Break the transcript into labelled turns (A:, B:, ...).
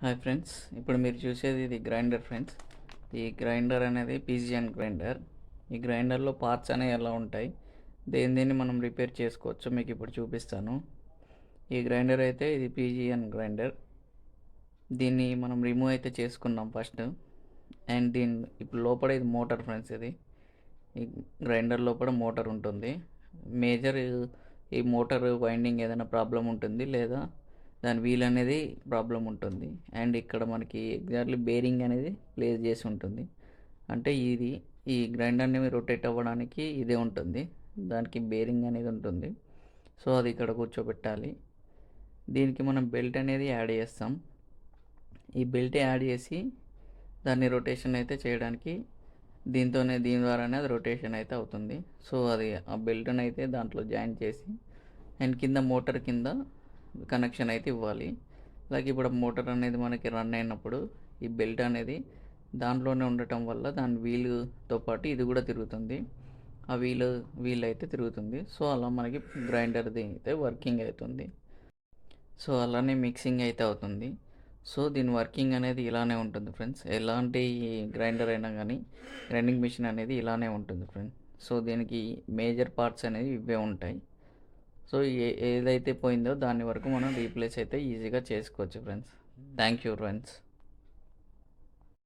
A: Hi friends, ఇప్పుడు మీరు చూసేది ఇది గ్రైండర్ ఫ్రెండ్స్. ఈ గ్రైండర్ అనేది పీజియన్ గ్రైండర్. ఈ గ్రైండర్లో పార్ట్స్ అనేవి ఎలా ఉంటాయి, దేన్ని మనం రిపేర్ చేసుకోవచ్చు మీకు ఇప్పుడు చూపిస్తాను. ఈ గ్రైండర్ అయితే ఇది పీజియన్ గ్రైండర్. దీన్ని మనం రిమూవ్ అయితే చేసుకున్నాం ఫస్ట్. అండ్ ఇప్పుడు లోపల ఇది మోటార్ ఫ్రెండ్స్. ఈ గ్రైండర్ లోపల మోటార్ ఉంటుంది. మేజర్ ఈ మోటార్ వైండింగ్ ఏదైనా ప్రాబ్లం ఉంటుంది, లేదా దాని వీల్ అనేది ప్రాబ్లం ఉంటుంది. అండ్ ఇక్కడ మనకి ఎగ్జాక్ట్లీ బేరింగ్ అనేది ప్లేస్ చేసి ఉంటుంది. అంటే ఈ గ్రైండర్ని రొటేట్ అవ్వడానికి ఇదే ఉంటుంది, దానికి బేరింగ్ అనేది ఉంటుంది. సో అది ఇక్కడ కూర్చోబెట్టాలి. దీనికి మనం బెల్ట్ అనేది యాడ్ చేస్తాం. ఈ బెల్ట్ యాడ్ చేసి దాన్ని రొటేషన్ అయితే చేయడానికి దీని ద్వారానే అది రొటేషన్ అయితే అవుతుంది. సో అది ఆ బెల్ట్ని అయితే దాంట్లో జాయిన్ చేసి అండ్ కింద మోటార్ కింద కనెక్షన్ అయితే ఇవ్వాలి. అలాగే ఇప్పుడు మోటార్ అనేది మనకి రన్ అయినప్పుడు ఈ బెల్ట్ అనేది దాంట్లోనే ఉండటం వల్ల దాని వీలుతో పాటు ఇది కూడా తిరుగుతుంది. ఆ వీల్ అయితే తిరుగుతుంది. సో అలా మనకి గ్రైండర్ది అయితే వర్కింగ్ అవుతుంది. సో అలానే మిక్సింగ్ అయితే అవుతుంది. సో దీని వర్కింగ్ అనేది ఇలానే ఉంటుంది ఫ్రెండ్స్. ఎలాంటి గ్రైండర్ అయినా కానీ గ్రైండింగ్ మిషన్ అనేది ఇలానే ఉంటుంది ఫ్రెండ్స్. సో దీనికి మేజర్ పార్ట్స్ అనేవి ఇవే ఉంటాయి. సో ఏదైతే పోయిందో దాని వరకు మనం రీప్లేస్ అయితే ఈజీగా చేసుకోవచ్చు ఫ్రెండ్స్. Thank you friends.